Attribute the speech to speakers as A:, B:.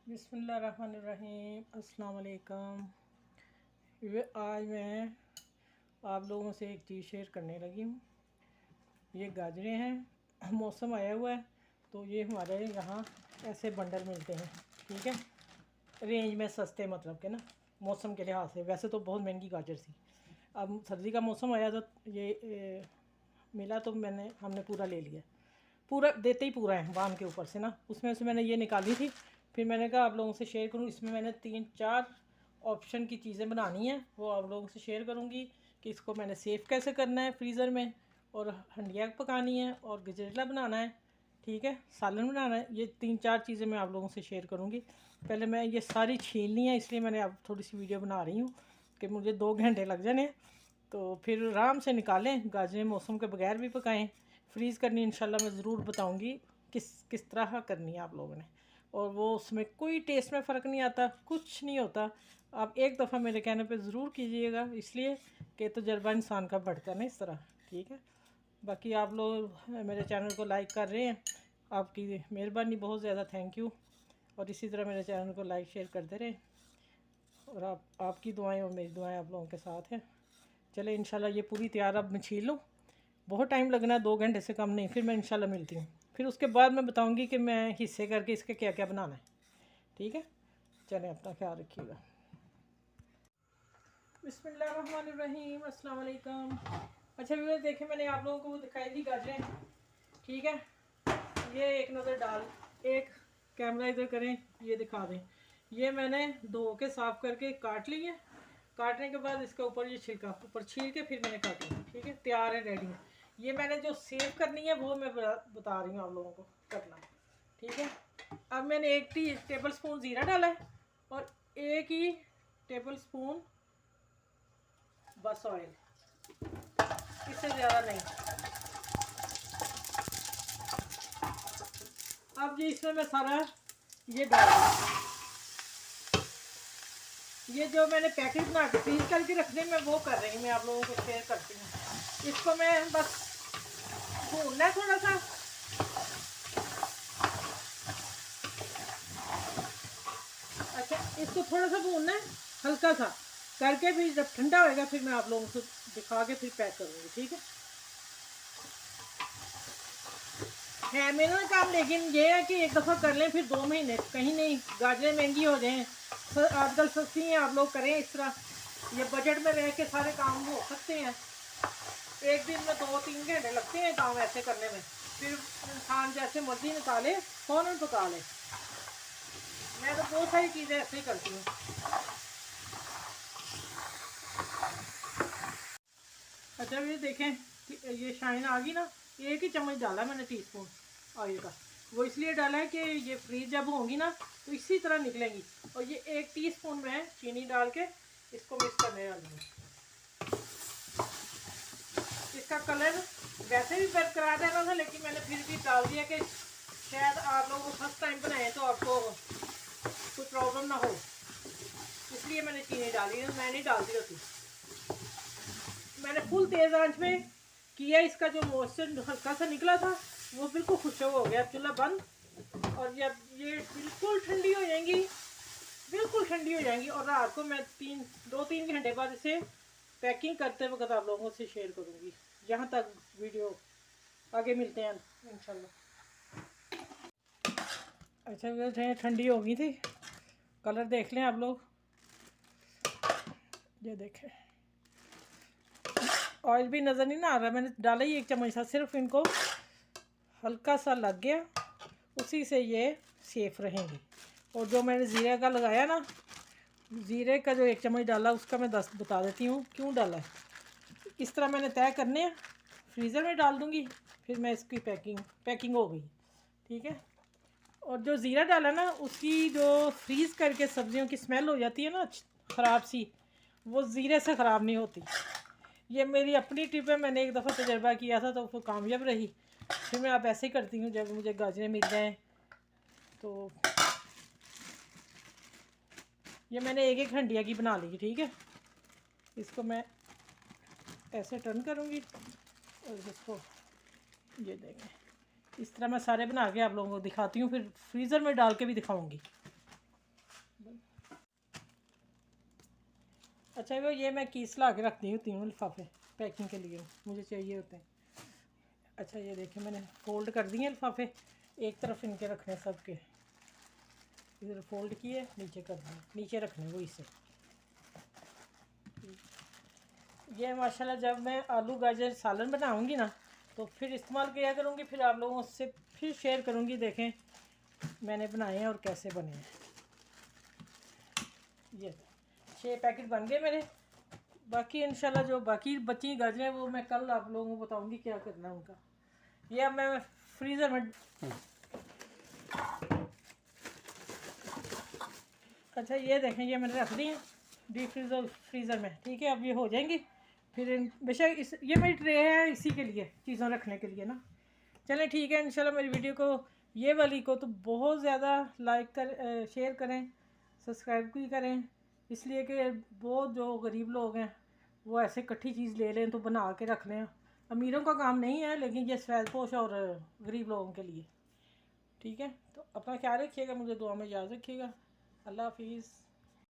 A: बिस्मिल्लाहिर्रहमानिर्रहीम। अस्सलाम वालेकुम। आज मैं आप लोगों से एक चीज़ शेयर करने लगी हूँ। ये गाजरें हैं, मौसम आया हुआ है तो ये हमारे यहाँ ऐसे बंडल मिलते हैं, ठीक है, रेंज में सस्ते, मतलब के ना मौसम के लिहाज से। वैसे तो बहुत महंगी गाजर थी, अब सर्दी का मौसम आया तो ये मिला तो हमने पूरा ले लिया। पूरा देते ही पूरा है बांध के ऊपर से ना, उसमें से मैंने ये निकाली थी। फिर मैंने कहा आप लोगों से शेयर करूं। इसमें मैंने 3-4 ऑप्शन की चीज़ें बनानी है, वो आप लोगों से शेयर करूंगी कि इसको मैंने सेफ़ कैसे करना है फ्रीज़र में, और हंडिया पकानी है, और गजरेला बनाना है, ठीक है, सालन बनाना है। ये 3-4 चीज़ें मैं आप लोगों से शेयर करूँगी। पहले मैं ये सारी छीलनी है, इसलिए मैंने अब थोड़ी सी वीडियो बना रही हूँ कि मुझे 2 घंटे लग जाने। तो फिर आराम से निकालें, गाजरें मौसम के बगैर भी पकाएं। फ्रीज़ करनी इंशाल्लाह मैं ज़रूर बताऊंगी किस तरह करनी है आप लोगों ने। और वो उसमें कोई टेस्ट में फ़र्क नहीं आता, कुछ नहीं होता। आप एक दफ़ा मेरे कहने पे ज़रूर कीजिएगा, इसलिए कि तजर्बा इंसान का बढ़ता है ना इस तरह, ठीक है। बाकी आप लोग मेरे चैनल को लाइक कर रहे हैं, आपकी मेहरबानी बहुत ज़्यादा, थैंक यू। और इसी तरह मेरे चैनल को लाइक शेयर करते रहें, और आपकी दुआएं और मेरी दुआएं आप लोगों के साथ हैं। चले इंशाल्लाह ये पूरी तैयार अब मैं छील लूँ, बहुत टाइम लगना है, 2 घंटे से कम नहीं। फिर मैं इंशाल्लाह मिलती हूँ। फिर उसके बाद मैं बताऊँगी कि मैं हिस्से करके इसके क्या क्या बनाना है, ठीक है। चलें, अपना ख्याल रखिएगा। बिस्मिल्लाहिर्रहमानिर्रहीम, अस्सलाम वालेकुम। अच्छा व्यूअर्स, देखें मैंने आप लोगों को वो दिखाई थी गाजरें, ठीक है। ये एक नज़र डाल, एक कैमरा इधर करें, ये दिखा दें। ये मैंने धो के साफ़ करके काट ली है। काटने के बाद इसके ऊपर ये छिलका ऊपर छील के फिर मैंने काटी, ठीक है, तैयार है, रेडी है। ये मैंने जो सेव करनी है वो मैं बता रही हूँ आप लोगों को करना, ठीक है। अब मैंने 1 टेबल स्पून ज़ीरा डाला है, और 1 ही टेबल स्पून बस ऑयल, इससे ज़्यादा नहीं। अब ये इसमें मैं सारा ये डाल दूँ। ये जो मैंने पैकेट बना के फ्रीज करके रखने में वो कर रही हूँ, मैं आप लोगों को शेयर करती हूँ। इसको मैं बस भूनना है थोड़ा सा। अच्छा, इसको थोड़ा सा भूनना है, हल्का सा करके, फिर जब ठंडा होएगा फिर मैं आप लोगों को दिखा के फिर पैक करूँगी, ठीक है मेरा काम। लेकिन ये है कि एक दफ़ा कर लें, फिर 2 महीने कहीं नहीं, गाजरें महंगी हो जाएँ, आजकल सस्ती हैं, आप लोग करें इस तरह। ये बजट में रह के सारे काम हो सकते हैं। एक दिन में 2-3 घंटे लगते हैं काम ऐसे करने में, फिर इंसान जैसे मर्जी निकाले, फ़ौरन पका ले। मैं तो बहुत सारी चीज़ें ऐसे ही करती हूँ। अच्छा ये देखें, ये शाइन आ गई ना। 1 ही चम्मच डाला मैंने टीस्पून ऑयल का, वो इसलिए डाला है कि ये फ्रीज जब होंगी ना तो इसी तरह निकलेंगी। और ये 1 टीस्पून मैं चीनी डाल के इसको मिक्स करने वाली हूँ। इसका कलर वैसे भी बरकरार रहना था, लेकिन मैंने फिर भी डाल दिया कि शायद आप लोग फर्स्ट टाइम बनाए तो आपको कोई प्रॉब्लम ना हो, इसलिए मैंने चीनी डाली है, मैं नहीं डालती होती। मैंने फुल तेज़ आंच में किया, इसका जो मॉइस्चर हल्का सा निकला था वो बिल्कुल खुशक हो गया। चूल्हा बंद, और जब ये बिल्कुल ठंडी हो जाएंगी, बिल्कुल ठंडी हो जाएंगी, और रात को मैं 2-3 घंटे बाद इसे पैकिंग करते वक्त आप लोगों से शेयर करूँगी। यहाँ तक वीडियो, आगे मिलते हैं इंशाल्लाह। अच्छा वैसे ठंडी हो गई थी, कलर देख लें आप लोग, ये देखें, ऑयल भी नज़र नहीं ना आ रहा। मैंने डाला ही 1 चम्मच था सिर्फ, इनको हल्का सा लग गया, उसी से ये सेफ रहेंगी। और जो मैंने ज़ीरे का लगाया ना, ज़ीरे का जो 1 चम्मच डाला उसका मैं बता देती हूँ क्यों डाला है। इस तरह मैंने तय करने हैं, फ्रीज़र में डाल दूँगी, फिर मैं इसकी पैकिंग हो गई, ठीक है। और जो ज़ीरा डाला ना, उसकी जो फ्रीज़ करके सब्ज़ियों की स्मेल हो जाती है ना ख़राब सी, वो ज़ीरे से ख़राब नहीं होती। ये मेरी अपनी टिप है, मैंने एक दफ़ा तजर्बा किया था तो वो कामयाब रही। फिर मैं अब ऐसे ही करती हूँ जब मुझे गाजरें मिल जाएँ तो। ये मैंने 1-1 हंडिया की बना ली, ठीक है। इसको मैं ऐसे टर्न करूँगी, और इसको ये देखें, इस तरह मैं सारे बना के आप लोगों को दिखाती हूँ, फिर फ्रीज़र में डाल के भी दिखाऊँगी। अच्छा वो ये मैं कीस ला के रखती होती हूँ लिफाफे पैकिंग के लिए मुझे चाहिए होते हैं। अच्छा ये देखिए मैंने फोल्ड कर दिए लिफाफे, एक तरफ इनके रखने सबके, इधर फोल्ड किए नीचे कर दिए, नीचे रखने वो इसे। ये माशाल्लाह जब मैं आलू गाजर सालन बनाऊंगी ना तो फिर इस्तेमाल किया करूँगी, फिर आप लोगों से फिर शेयर करूँगी, देखें मैंने बनाए हैं और कैसे बने हैं। ये 6 पैकेट बन गए मेरे। बाकी इंशाल्लाह जो बाकी बची गाजरें हैं वो मैं कल आप लोगों को बताऊंगी क्या करना है उनका। ये अब मैं फ्रीज़र में अच्छा ये देखें ये मैंने रख दी है डीप फ्रीज़र में, ठीक है। अब ये हो जाएंगी फिर बेशक इस ये मेरी ट्रे है इसी के लिए, चीज़ों रखने के लिए ना। चलें ठीक है, इंशाल्लाह मेरी वीडियो को ये वाली को तो बहुत ज़्यादा लाइक कर शेयर करें, सब्सक्राइब भी करें, इसलिए कि बहुत जो गरीब लोग हैं वो ऐसे इकट्ठी चीज़ ले लें तो बना के रख लें। अमीरों का काम नहीं है लेकिन ये सफेदपोश और गरीब लोगों के लिए, ठीक है। तो अपना ख्याल रखिएगा, मुझे दुआ में याद रखिएगा। अल्लाह हाफिज़।